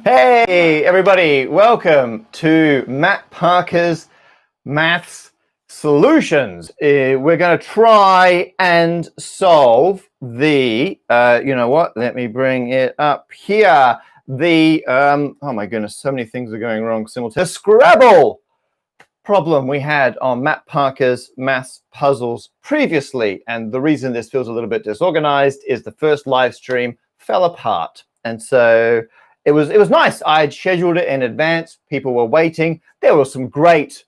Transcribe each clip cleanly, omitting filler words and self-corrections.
Hey everybody, welcome to Matt Parker's Maths Solutions. We're going to try and solve the, you know what, let me bring it up here. The, oh my goodness, so many things are going wrong simultaneously. The Scrabble problem we had on Matt Parker's Maths Puzzles previously. And the reason this feels a little bit disorganized is the first live stream fell apart. And so it was nice. I had scheduled it in advance. People were waiting. There was some great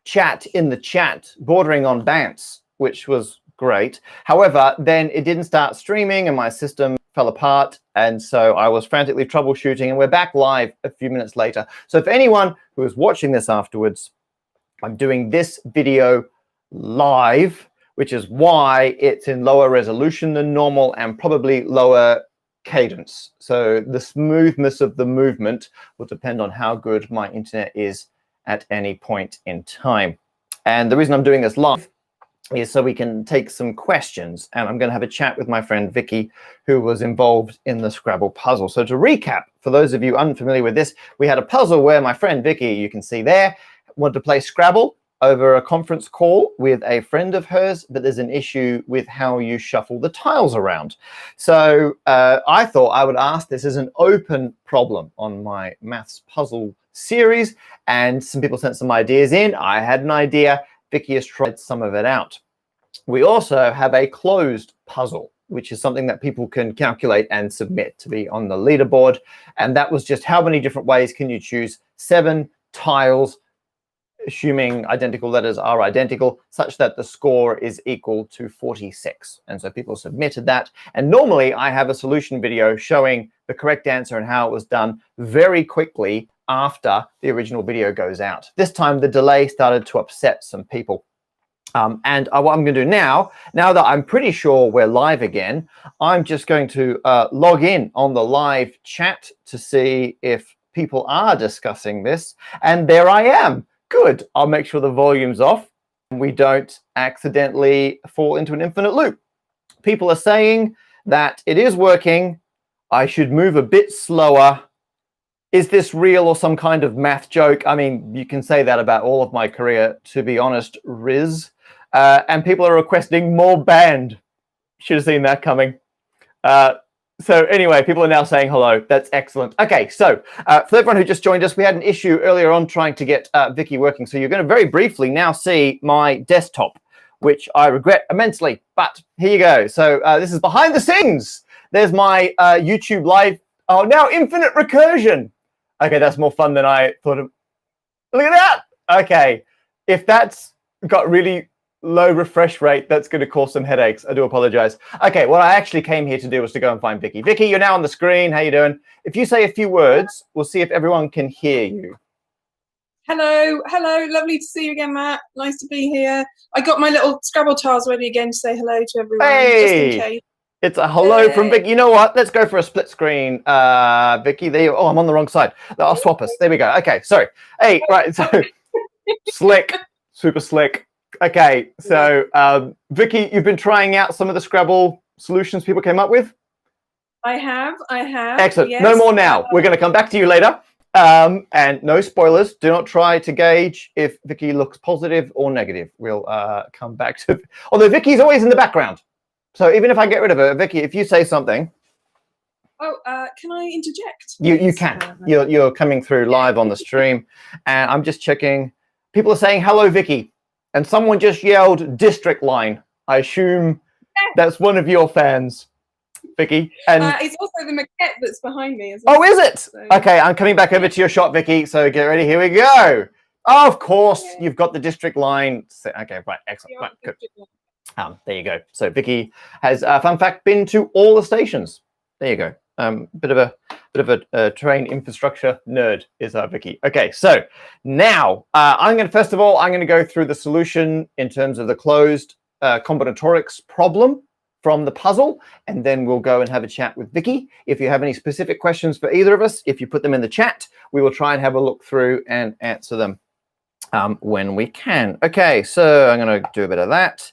chat in the chat, bordering on bants, which was great. However, then it didn't start streaming and my system fell apart. And so I was frantically troubleshooting and we're back live a few minutes later. So if anyone who is watching this afterwards, I'm doing this video live, which is why it's in lower resolution than normal and probably lower cadence. So the smoothness of the movement will depend on how good my internet is at any point in time. And the reason I'm doing this live is so we can take some questions. And I'm going to have a chat with my friend Vicki, who was involved in the Scrabble puzzle. So to recap, for those of you unfamiliar with this, we had a puzzle where my friend Vicki, you can see there, wanted to play Scrabble over a conference call with a friend of hers, but there's an issue with how you shuffle the tiles around. So I thought I would ask this as an open problem on my maths puzzle series, and some people sent some ideas in. I had an idea. Vicki has tried some of it out. We also have a closed puzzle, which is something that people can calculate and submit to be on the leaderboard. And that was just how many different ways can you choose 7 tiles, assuming identical letters are identical, such that the score is equal to 46. And so people submitted that. And normally I have a solution video showing the correct answer and how it was done very quickly after the original video goes out. This time the delay started to upset some people. What I'm going to do now that I'm pretty sure we're live again, I'm just going to log in on the live chat to see if people are discussing this. And there I am. Good. I'll make sure the volume's off and we don't accidentally fall into an infinite loop. People are saying that it is working. I should move a bit slower. Is this real or some kind of math joke? I mean, you can say that about all of my career, to be honest, Riz. And people are requesting more band. Should have seen that coming. So anyway, people are now saying hello. That's excellent. Okay, so for everyone who just joined us, we had an issue earlier on trying to get Vicki working. So you're going to very briefly now see my desktop, which I regret immensely. But here you go. So this is behind the scenes. There's my YouTube live. Oh, now infinite recursion. Okay, that's more fun than I thought of. Look at that. Okay, if that's got really low refresh rate, that's going to cause some headaches. I do apologize. Okay, what I actually came here to do was to go and find Vicki. Vicki, you're now on the screen. How you doing? If you say a few words, we'll see if everyone can hear you. Hello, hello. Lovely to see you again, Matt. Nice to be here. I got my little Scrabble tiles ready again to say hello to everyone. Hey, just in case. It's a hello from Vicki. You know what? Let's go for a split screen. Vicki, there you. Oh, I'm on the wrong side. I'll swap us. There we go. Okay, sorry. Hey, right. So slick, super slick. Okay, so Vicki, you've been trying out some of the Scrabble solutions people came up with? I have. Excellent. Yes. No more now. We're going to come back to you later. And no spoilers. Do not try to gauge if Vicki looks positive or negative. We'll come back to... Although Vicki's always in the background. So even if I get rid of her, Vicki, if you say something... Oh, can I interject? You can. You're coming through live on the stream. And I'm just checking. People are saying, hello, Vicki. And someone just yelled district line. I assume that's one of your fans, Vicki. And it's also the maquette that's behind me as well. Oh, is it? So, okay, I'm coming back over to your shot, Vicki. So get ready. Here we go. Oh, of course, you've got the district line. Okay, right, excellent. Right, good. There you go. So Vicki has, fun fact, been to all the stations. There you go. Bit of a train infrastructure nerd is Vicki. Okay, so now I'm going to go through the solution in terms of the closed combinatorics problem from the puzzle, and then we'll go and have a chat with Vicki. If you have any specific questions for either of us, if you put them in the chat, we will try and have a look through and answer them when we can. Okay, so I'm going to do a bit of that,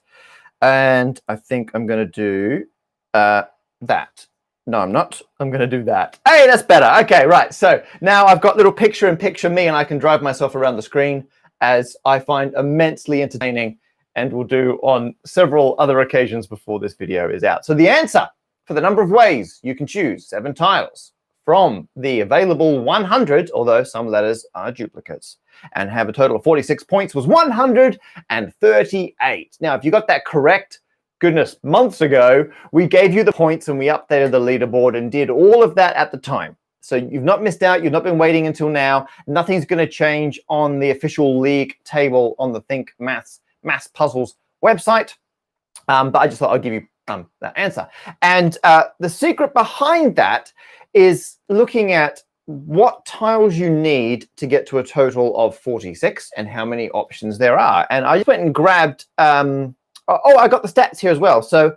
and I think I'm going to do that. No, I'm not. I'm going to do that. Hey, that's better. Okay, right. So now I've got little picture-in-picture me, and I can drive myself around the screen, as I find immensely entertaining and will do on several other occasions before this video is out. So the answer for the number of ways you can choose 7 tiles from the available 100, although some letters are duplicates, and have a total of 46 points was 138. Now, if you got that correct, goodness, months ago, we gave you the points and we updated the leaderboard and did all of that at the time. So you've not missed out. You've not been waiting until now. Nothing's going to change on the official league table on the Think Maths Puzzles website. But I just thought I'd give you that answer. And the secret behind that is looking at what tiles you need to get to a total of 46 and how many options there are. And I just went and grabbed... oh, I got the stats here as well. So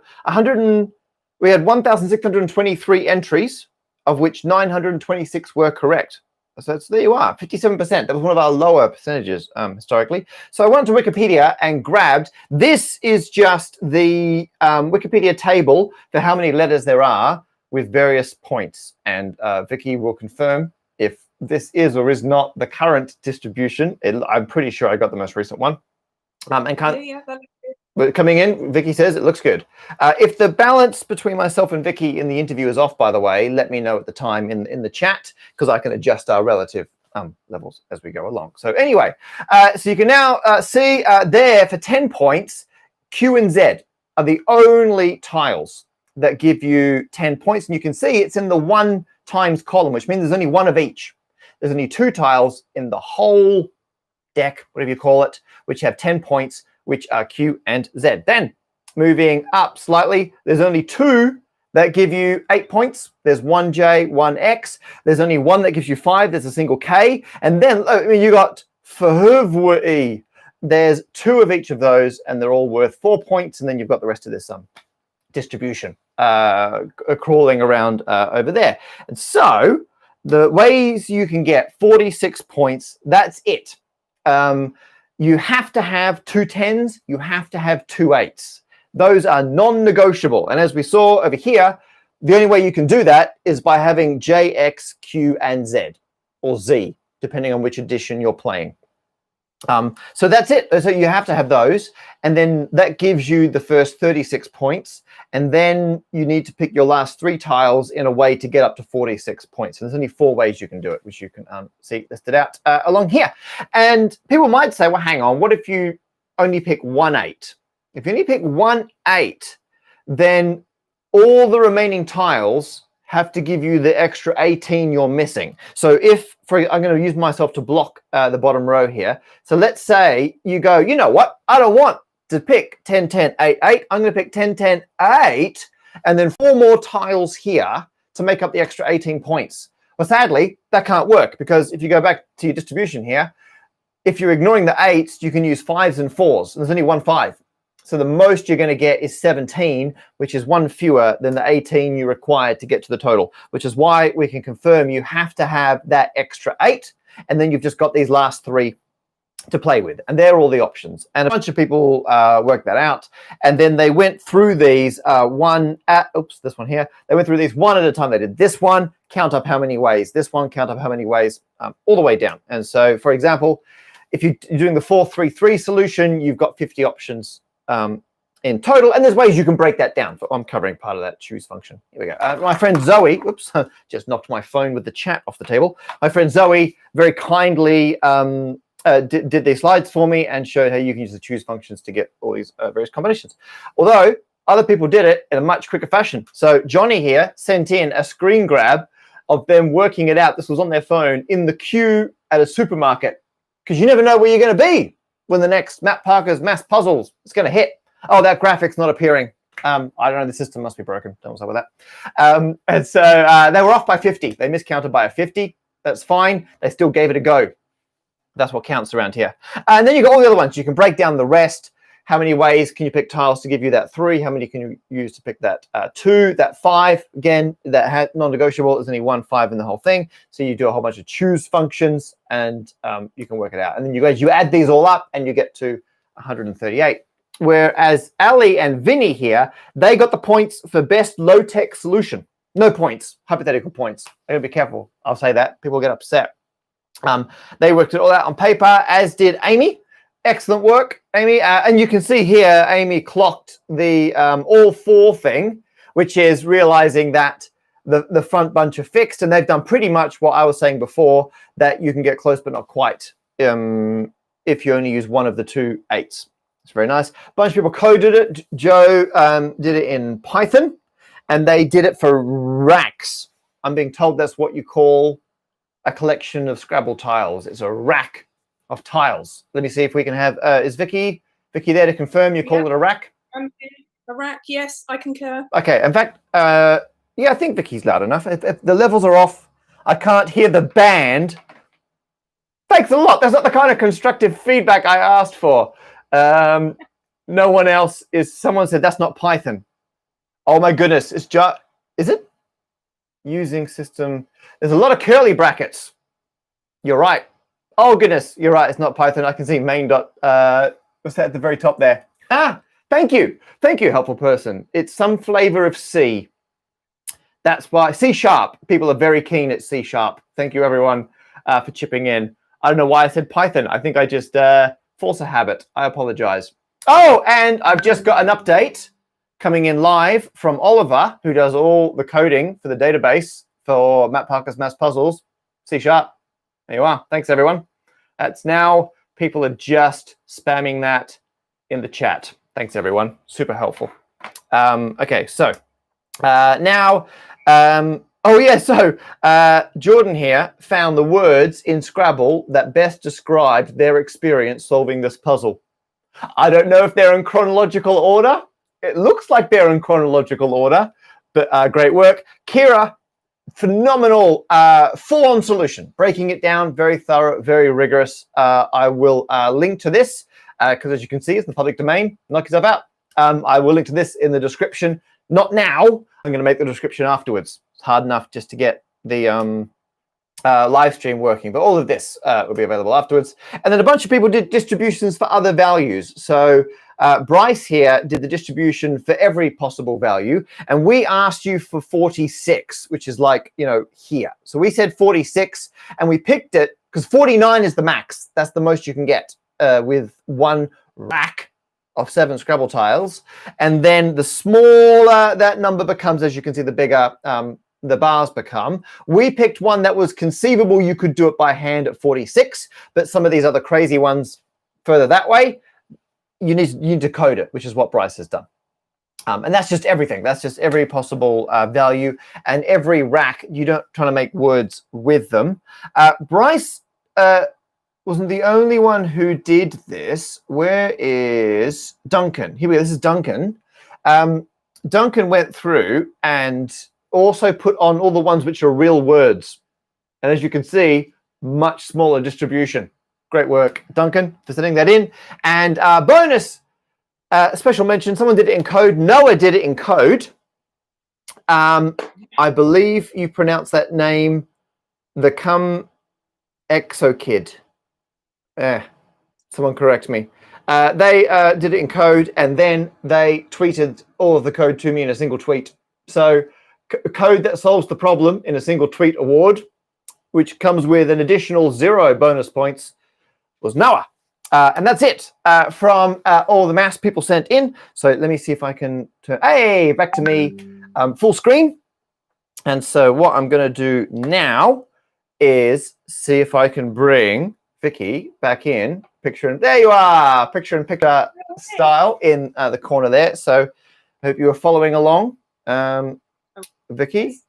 we had 1,623 entries, of which 926 were correct. So there you are, 57%. That was one of our lower percentages historically. So I went to Wikipedia and grabbed, this is just the Wikipedia table for how many letters there are with various points. And Vicki will confirm if this is or is not the current distribution. I'm pretty sure I got the most recent one. But coming in, Vicki says it looks good. If the balance between myself and Vicki in the interview is off, by the way, let me know at the time in the chat, because I can adjust our relative levels as we go along. So anyway, so you can now see there for 10 points, Q and Z are the only tiles that give you 10 points. And you can see it's in the 1 times column, which means there's only 1 of each. There's only 2 tiles in the whole deck, whatever you call it, which have 10 points, which are Q and Z. Then moving up slightly, there's only 2 that give you 8 points. There's 1J, 1X. There's only 1 that gives you 5. There's a single K. And then you got Verhuvwe. There's 2 of each of those, and they're all worth 4 points. And then you've got the rest of this distribution crawling around over there. And so the ways you can get 46 points, that's it. You have to have 2 10s. You have to have 2 8s. Those are non-negotiable. And as we saw over here, the only way you can do that is by having J, X, Q, and Z, or Z, depending on which edition you're playing. So that's it. So you have to have those. And then that gives you the first 36 points. And then you need to pick your last 3 tiles in a way to get up to 46 points. And there's only 4 ways you can do it, which you can see listed out along here. And people might say, well, hang on, what if you only pick 1 8? If you only pick 1 8, then all the remaining tiles have to give you the extra 18 you're missing. So I'm going to use myself to block the bottom row here. So let's say you go, you know what? I don't want to pick 10, 10, 8, 8. I'm going to pick 10, 10, 8, and then 4 more tiles here to make up the extra 18 points. Well, sadly, that can't work, because if you go back to your distribution here, if you're ignoring the 8s, you can use 5s and 4s, and there's only 1 5. So the most you're going to get is 17, which is 1 fewer than the 18 you required to get to the total, which is why we can confirm you have to have that extra 8, and then you've just got these last 3 to play with. And they're all the options. And a bunch of people worked that out, and then they went through these this one here. They went through these one at a time. They did this one, count up how many ways, this one, count up how many ways, all the way down. And so, for example, if you're doing the 4-3-3 solution, you've got 50 options in total, and there's ways you can break that down. I'm covering part of that choose function. Here we go. My friend Zoe, just knocked my phone with the chat off the table. My friend Zoe very kindly did these slides for me and showed how you can use the choose functions to get all these various combinations. Although other people did it in a much quicker fashion. So Johnny here sent in a screen grab of them working it out. This was on their phone in the queue at a supermarket, because you never know where you're going to be when the next Matt Parker's Math Puzzles is going to hit. Oh, that graphic's not appearing. I don't know, the system must be broken. Don't know what's up with that. And so they were off by 50. They miscounted by a 50. That's fine. They still gave it a go. That's what counts around here. And then you got all the other ones. You can break down the rest. How many ways can you pick tiles to give you that 3? How many can you use to pick that 2, that 5? Again, that non-negotiable. There's only 1 5 in the whole thing. So you do a whole bunch of choose functions, and you can work it out. And then you add these all up, and you get to 138. Whereas Ali and Vinny here, they got the points for best low-tech solution. No points, hypothetical points. I gotta be careful. I'll say that. People get upset. They worked it all out on paper, as did Amy. Excellent work, Amy. And you can see here, Amy clocked the all four thing, which is realizing that the front bunch are fixed, and they've done pretty much what I was saying before, that you can get close but not quite if you only use one of the 2 8s. It's very nice. A bunch of people coded it. Joe did it in Python, and they did it for racks. I'm being told that's what you call a collection of Scrabble tiles. It's a rack of tiles. Let me see if we can have, is Vicki there to confirm you call it a rack? A rack, yes, I concur. Okay, in fact, yeah, I think Vicki's loud enough. If the levels are off, I can't hear the band. Thanks a lot. That's not the kind of constructive feedback I asked for. No one else is, someone said that's not Python. Oh my goodness, it's just, is it? Using system, there's a lot of curly brackets. You're right. Oh goodness, you're right, it's not Python. I can see main dot, what's that at the very top there? Thank you, helpful person. It's some flavor of C. That's why, C#. People are very keen at C#. Thank you everyone for chipping in. I don't know why I said Python. I think I just force a habit. I apologize. Oh, and I've just got an update coming in live from Oliver, who does all the coding for the database for Matt Parker's Maths Puzzles, C#. There you are. Thanks, everyone. That's now, people are just spamming that in the chat. Thanks, everyone. Super helpful. Okay, so now, oh yeah, so Jordan here found the words in Scrabble that best described their experience solving this puzzle. I don't know if they're in chronological order. It looks like they're in chronological order, but great work. Kiera, phenomenal, full-on solution. Breaking it down, very thorough, very rigorous. I will link to this, because as you can see, it's in the public domain. Knock yourself out. I will link to this in the description. Not now. I'm going to make the description afterwards. It's hard enough just to get the live stream working, but all of this will be available afterwards. And then a bunch of people did distributions for other values. So Bryce here did the distribution for every possible value, and we asked you for 46, which is like, you know, here. So we said 46, and we picked it because 49 is the max. That's the most you can get with one rack of 7 Scrabble tiles. And then the smaller that number becomes, as you can see, the bigger the bars become. We picked one that was conceivable. You could do it by hand at 46, but some of these other crazy ones further that way, you need to code it, which is what Bryce has done. And that's just everything. That's just every possible value, and every rack, you don't try to make words with them. Bryce wasn't the only one who did this. Where is Duncan? Here we go. This is Duncan. Duncan went through and also put on all the ones which are real words. And as you can see, much smaller distribution. Great work, Duncan, for sending that in. And bonus, special mention, someone did it in code. Noah did it in code. I believe you pronounce that name, the Come Exo Kid. Someone correct me. They did it in code, and then they tweeted all of the code to me in a single tweet. So code that solves the problem in a single tweet award, which comes with an additional 0 bonus points, was Noah. And that's it from all the maths people sent in. So let me see if I can turn, hey, back to me, full screen. And so what I'm going to do now is see if I can bring Vicki back in, picture, and there you are, picture in picture style in the corner there. So I hope you are following along. Vicki,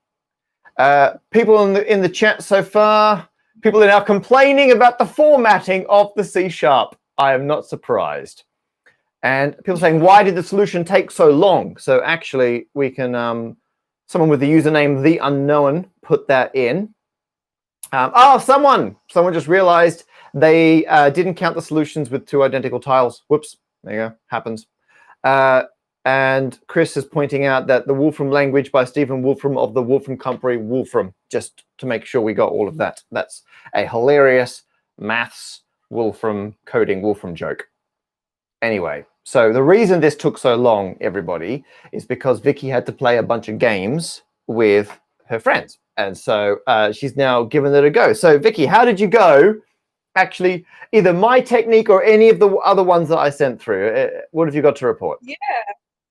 people in the chat so far, people are now complaining about the formatting of the C#. I am not surprised. And people saying, why did the solution take so long? So actually, we can, someone with the username The Unknown put that in. Oh, someone just realized they didn't count the solutions with 2 identical tiles. Whoops, there you go, happens. And Chris is pointing out that the Wolfram language by Stephen Wolfram of the Wolfram Company, Wolfram, just to make sure we got all of that. That's a hilarious maths Wolfram coding Wolfram joke. Anyway, so the reason this took so long, everybody, is because Vicki had to play a bunch of games with her friends. And so she's now given it a go. So Vicki, how did you go? Actually, either my technique or any of the other ones that I sent through. What have you got to report? Yeah,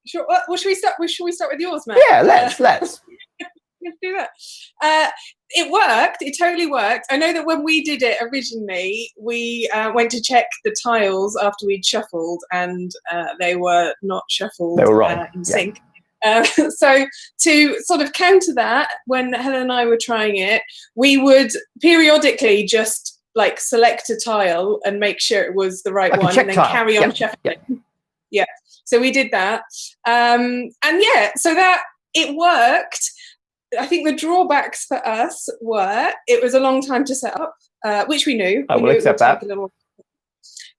sure. Well, should we start? Should we start with yours, Matt? Yeah, let's. Let's do that. It worked. It totally worked. I know that when we did it originally, we went to check the tiles after we'd shuffled, and they were not shuffled. They were wrong. In sync. So to sort of counter that, when Helen and I were trying it, we would periodically just like select a tile and make sure it was the right one, and then carry on shuffling. Yeah. So we did that, and yeah, so that it worked. I think the drawbacks for us were it was a long time to set up, which we knew. I will accept that.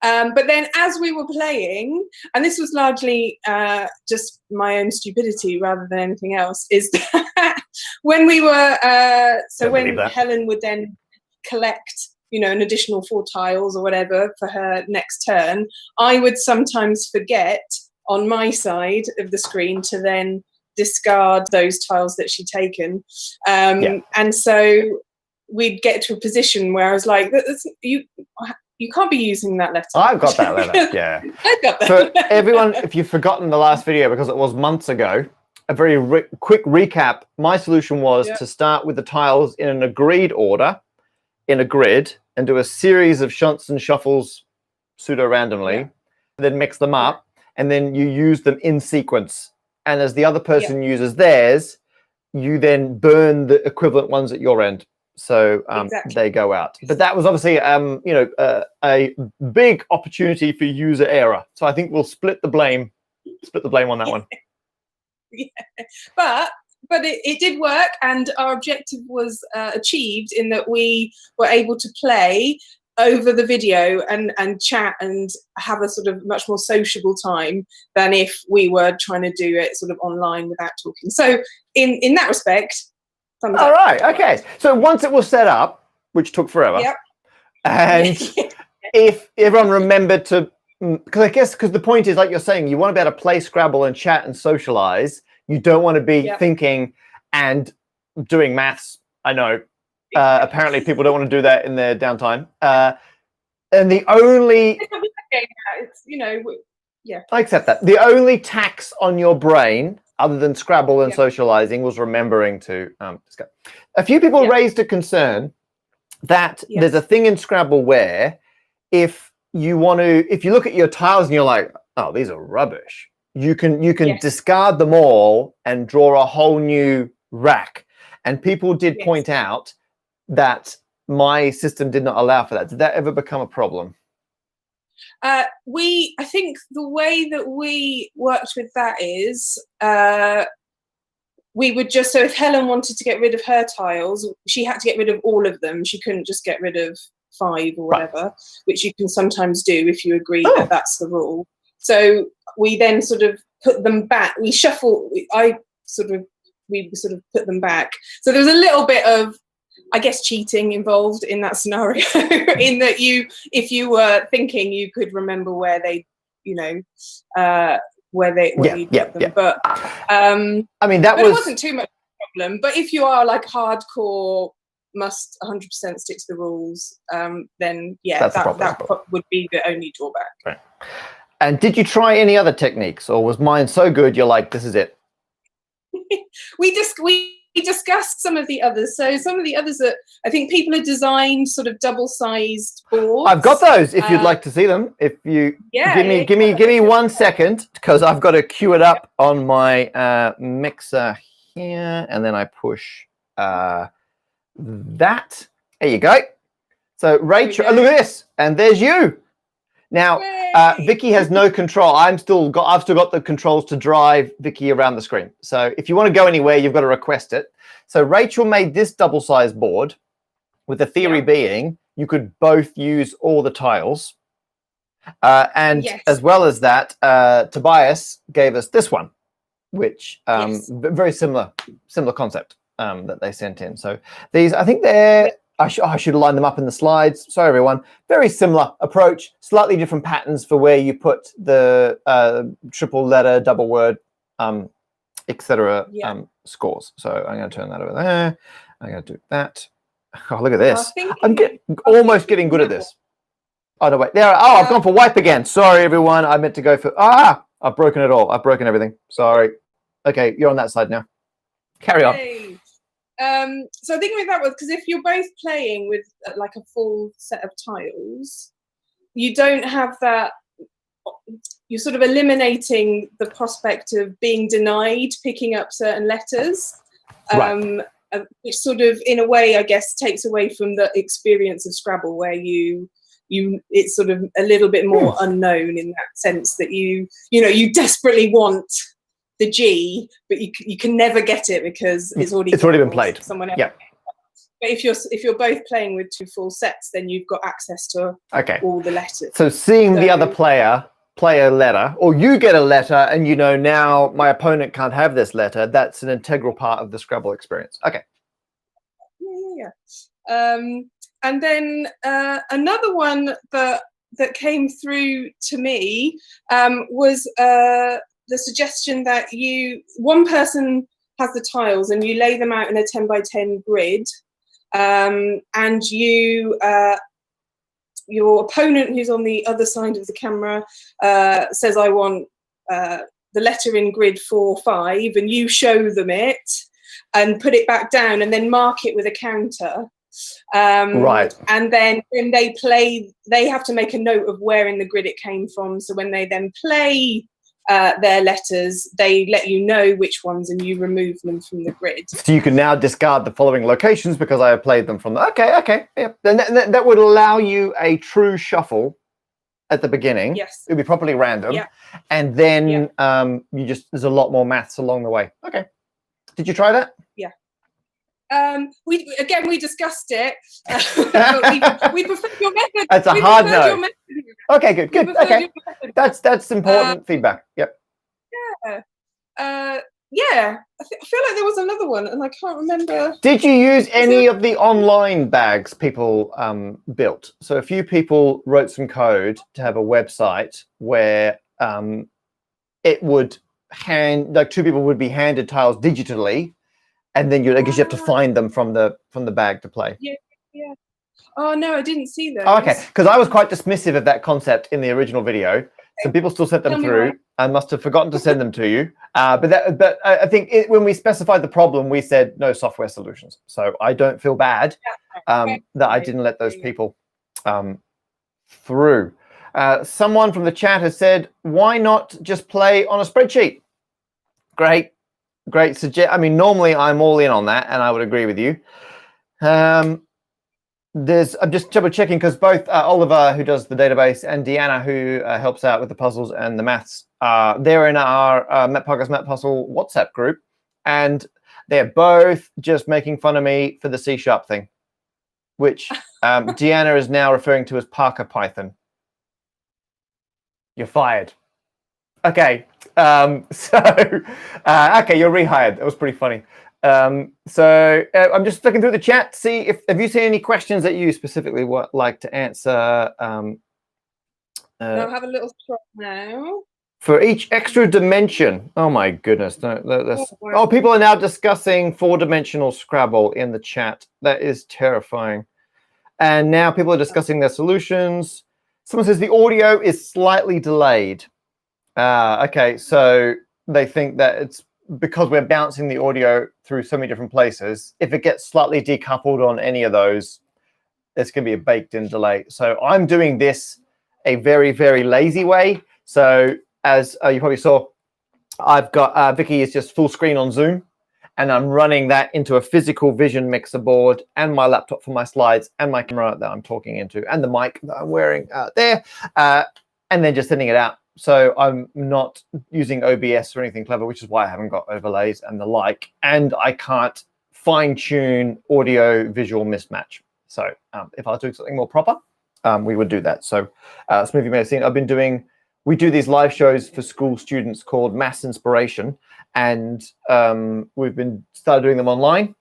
But then as we were playing, and this was largely just my own stupidity rather than anything else, is that when we were, when Helen would then collect, an additional 4 tiles or whatever for her next turn, I would sometimes forget on my side of the screen to then discard those tiles that she'd taken. And so we'd get to a position where I was like, you can't be using that letter. I've got that letter, yeah. I've got that. So everyone, if you've forgotten the last video, because it was months ago, a very quick recap. My solution was to start with the tiles in an agreed order in a grid and do a series of shunts and shuffles pseudo-randomly, then mix them up, and then you use them in sequence. And as the other person uses theirs, you then burn the equivalent ones at your end. So they go out. But that was obviously, a big opportunity for user error. So I think we'll split the blame on that one. Yeah. But it did work, and our objective was achieved in that we were able to play over the video and chat and have a sort of much more sociable time than if we were trying to do it sort of online without talking. So in that respect, thumbs up. All right, okay. So once it was set up, which took forever, and if everyone remembered to, because the point is, like you're saying, you want to be able to play Scrabble and chat and socialize. You don't want to be thinking and doing maths. I know. Apparently people don't want to do that in their downtime. And the only... I accept that. The only tax on your brain, other than Scrabble and socializing, was remembering to... A few people raised a concern that there's a thing in Scrabble where if you look at your tiles and you're like, oh, these are rubbish, you can discard them all and draw a whole new rack. And people did point out that my system did not allow for that. Did that ever become a problem? I think the way that we worked with that is we would just, so if Helen wanted to get rid of her tiles, she had to get rid of all of them. She couldn't just get rid of 5 or whatever, which you can sometimes do if you agree that that's the rule. So we then sort of put them back. We shuffle. We sort of put them back. So there was a little bit of, I guess, cheating involved in that scenario. In that if you were thinking, you could remember where they, where you put them. But I mean, it wasn't too much of a problem. But if you are like hardcore, must 100% stick to the rules, then that would be the only drawback. Right. And did you try any other techniques, or was mine so good you're like, this is it? We discussed some of the others. So some of the others that I think people have designed sort of double-sized boards. I've got those if you'd like to see them. If you give me 1 second, because I've got to queue it up on my mixer here, and then I push that. There you go. So Rachel, look at this, and there's you. Now, Vicki has no control. I've still got the controls to drive Vicki around the screen. So if you want to go anywhere, you've got to request it. So Rachel made this double-sized board with the theory being you could both use all the tiles. And as well as that, Tobias gave us this one, which very similar concept that they sent in. So these, I think they're... I should line them up in the slides. Sorry, everyone. Very similar approach, slightly different patterns for where you put the triple letter, double word, etc. scores. So I'm going to turn that over there. I'm going to do that. Oh, look at this. I'm almost getting good at this. Oh, no, wait. There. Oh, I've gone for wipe again. Sorry, everyone. I meant to go for... I've broken it all. I've broken everything. Sorry. Okay, you're on that side now. Carry on. So thinking with that was because if you're both playing with like a full set of tiles, you don't have that. You're sort of eliminating the prospect of being denied picking up certain letters, Right. which sort of, in a way, I guess, takes away from the experience of Scrabble, where it's sort of a little bit more unknown in that sense that you desperately want the G, but you can never get it because it's already been played. Someone else. Yeah. But if you're both playing with two full sets, then you've got access to all the letters. So seeing the other player play a letter, or you get a letter, and now my opponent can't have this letter. That's an integral part of the Scrabble experience. Okay. Yeah. And then another one that came through to me was the suggestion that one person has the tiles and you lay them out in a 10 by 10 grid, and your opponent, who's on the other side of the camera, says, I want the letter in grid 4, 5, and you show them it and put it back down and then mark it with a counter. Right. And then when they play, they have to make a note of where in the grid it came from. So when they then play their letters, they let you know which ones and you remove them from the grid. So you can now discard the following locations because I have played them from the... Okay. Yeah. Then that would allow you a true shuffle at the beginning. Yes. It would be properly random. Yeah. And then there's a lot more maths along the way. Okay. Did you try that? Yeah. We discussed it. But we prefer your method. That's a hard no. Okay, good. Okay, that's important feedback. Yep. Yeah. I feel like there was another one, and I can't remember. Did you use any of the online bags people built? So a few people wrote some code to have a website where it would two people would be handed tiles digitally. And then I guess you have to find them from the bag to play. Yeah. Oh no, I didn't see those. Oh, okay, because I was quite dismissive of that concept in the original video. Some people still sent them through. I must have forgotten to send them to you. But I think when we specified the problem, we said no software solutions. So I don't feel bad that I didn't let those people through. Someone from the chat has said, "Why not just play on a spreadsheet?" Great. I mean, normally I'm all in on that, and I would agree with you. I'm just double checking because both Oliver, who does the database, and Deanna, who helps out with the puzzles and the maths, they're in our Matt Parker's Math Puzzle WhatsApp group, and they're both just making fun of me for the C# thing, which Deanna is now referring to as Parker Python. You're fired. Okay. Okay, you're rehired. That was pretty funny. So I'm just looking through the chat to see have you seen any questions that you specifically would like to answer. I'll have a little scroll now. For each extra dimension. Oh my goodness. No, people are now discussing 4-dimensional Scrabble in the chat. That is terrifying. And now people are discussing their solutions. Someone says the audio is slightly delayed. Okay, so they think that it's because we're bouncing the audio through so many different places. If it gets slightly decoupled on any of those, there's going to be a baked-in delay. So I'm doing this a very, very lazy way. So as you probably saw, I've got Vicki is just full screen on Zoom, and I'm running that into a physical vision mixer board and my laptop for my slides and my camera that I'm talking into and the mic that I'm wearing there, and then just sending it out. So I'm not using OBS or anything clever, which is why I haven't got overlays and the like. And I can't fine-tune audio-visual mismatch. So if I was doing something more proper, we would do that. So some of you may have seen, we do these live shows for school students called Mass Inspiration. And we've started doing them online.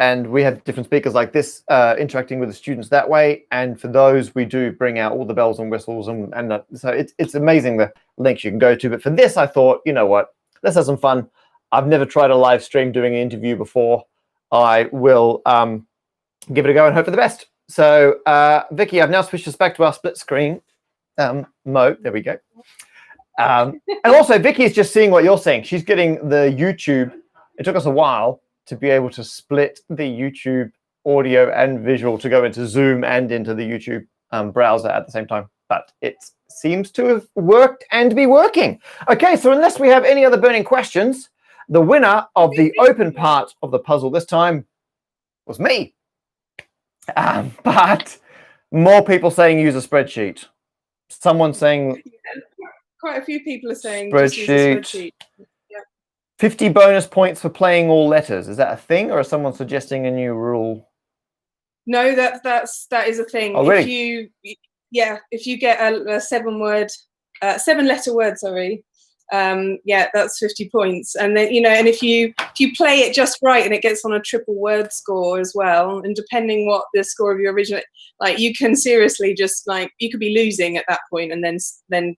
And we have different speakers like this interacting with the students that way. And for those, we do bring out all the bells and whistles. So it's amazing the links you can go to. But for this, I thought, you know what? Let's have some fun. I've never tried a live stream doing an interview before. I will give it a go and hope for the best. So, Vicki, I've now switched us back to our split screen mode. There we go. And also, Vicki is just seeing what you're seeing. She's getting the YouTube. It took us a while to be able to split the YouTube audio and visual to go into Zoom and into the YouTube browser at the same time. But it seems to have worked and be working. Okay, so unless we have any other burning questions, the winner of the open part of the puzzle this time was me. But more people saying use a spreadsheet. Someone saying... Quite a few people are saying spreadsheet. Just use a spreadsheet. Yeah. 50 bonus points for playing all letters. Is that a thing, or is someone suggesting a new rule? No, that is a thing. Oh, really? If you get a 7-letter word, sorry, that's 50 points. And then and if you play it just right and it gets on a triple word score as well, and depending what the score of your original, like, you can seriously just, like, you could be losing at that point, and then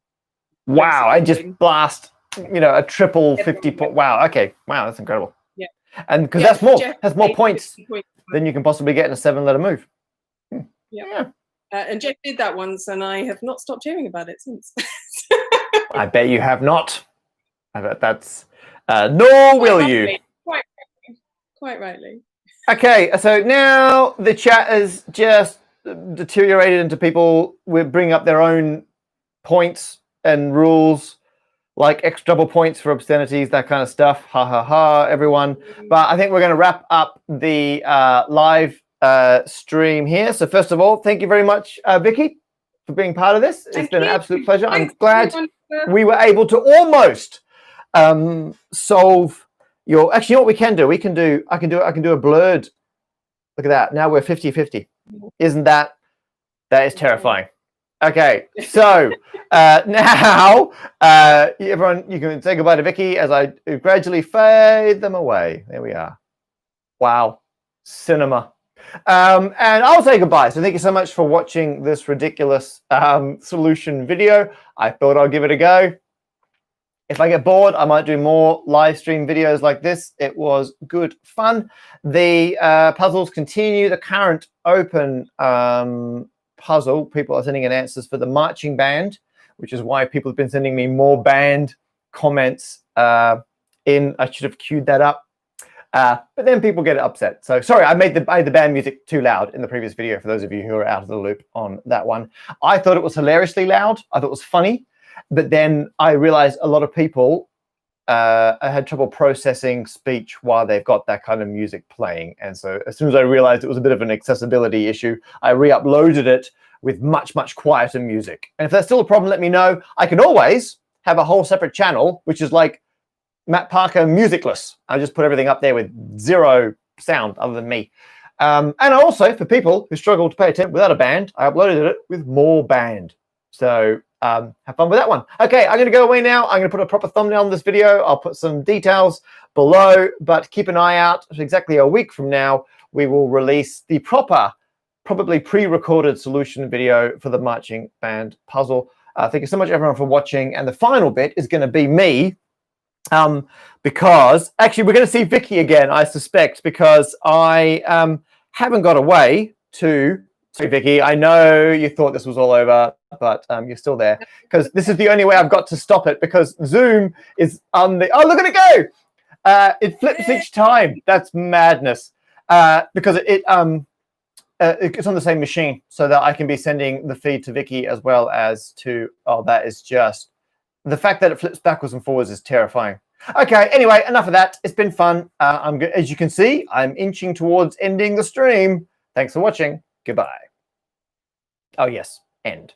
wow, I just blast a triple 50 point. Wow, okay, wow, that's incredible. Yeah, and because that's more points than you can possibly get in a 7-letter move. Yeah. And Jeff did that once, and I have not stopped hearing about it since. I bet you have not. I bet that's nor will you. Quite rightly. Okay, so now the chat has just deteriorated into people bringing up their own points and rules, like extra double points for obscenities, that kind of stuff. Ha ha ha, everyone. But I think we're going to wrap up the live stream here. So first of all, thank you very much, Vicki, for being part of this. It's been an absolute pleasure. I'm glad we were able to almost solve your... Actually, you know what we can do? I can do a blurred. Look at that. Now we're 50-50. Isn't that is terrifying? Okay, so now everyone, you can say goodbye to Vicki as I gradually fade them away. There we are. Wow, cinema. And I'll say goodbye. So thank you so much for watching this ridiculous solution video. I thought I'd give it a go. If I get bored, I might do more live stream videos like this. It was good fun. The puzzles continue. The current open puzzle, people are sending in answers for the marching band, which is why people have been sending me more band comments in. I should have queued that up. But then people get upset. So sorry, I made the band music too loud in the previous video for those of you who are out of the loop on that one. I thought it was hilariously loud. I thought it was funny. But then I realized a lot of people had trouble processing speech while they've got that kind of music playing. And so as soon as I realized it was a bit of an accessibility issue, I re-uploaded it with much, much quieter music. And if that's still a problem, let me know. I can always have a whole separate channel, which is like Matt Parker musicless. I just put everything up there with zero sound other than me. And also, for people who struggle to pay attention without a band, I uploaded it with more band. So have fun with that one. Okay, I'm going to go away now. I'm going to put a proper thumbnail on this video. I'll put some details below, but keep an eye out. Exactly a week from now, we will release the proper, probably pre-recorded solution video for the marching band puzzle. Thank you so much, everyone, for watching. And the final bit is going to be me, because actually we're going to see Vicki again, I suspect, because I haven't got away to... Sorry, Vicki, I know you thought this was all over, but you're still there, because this is the only way I've got to stop it, because Zoom is on the... Oh, look at it go! It flips each time. That's madness. Because it's on the same machine, so that I can be sending the feed to Vicki as well as to... Oh, that is just... The fact that it flips backwards and forwards is terrifying. Okay, anyway, enough of that. It's been fun. As you can see, I'm inching towards ending the stream. Thanks for watching. Goodbye. Oh, yes. End.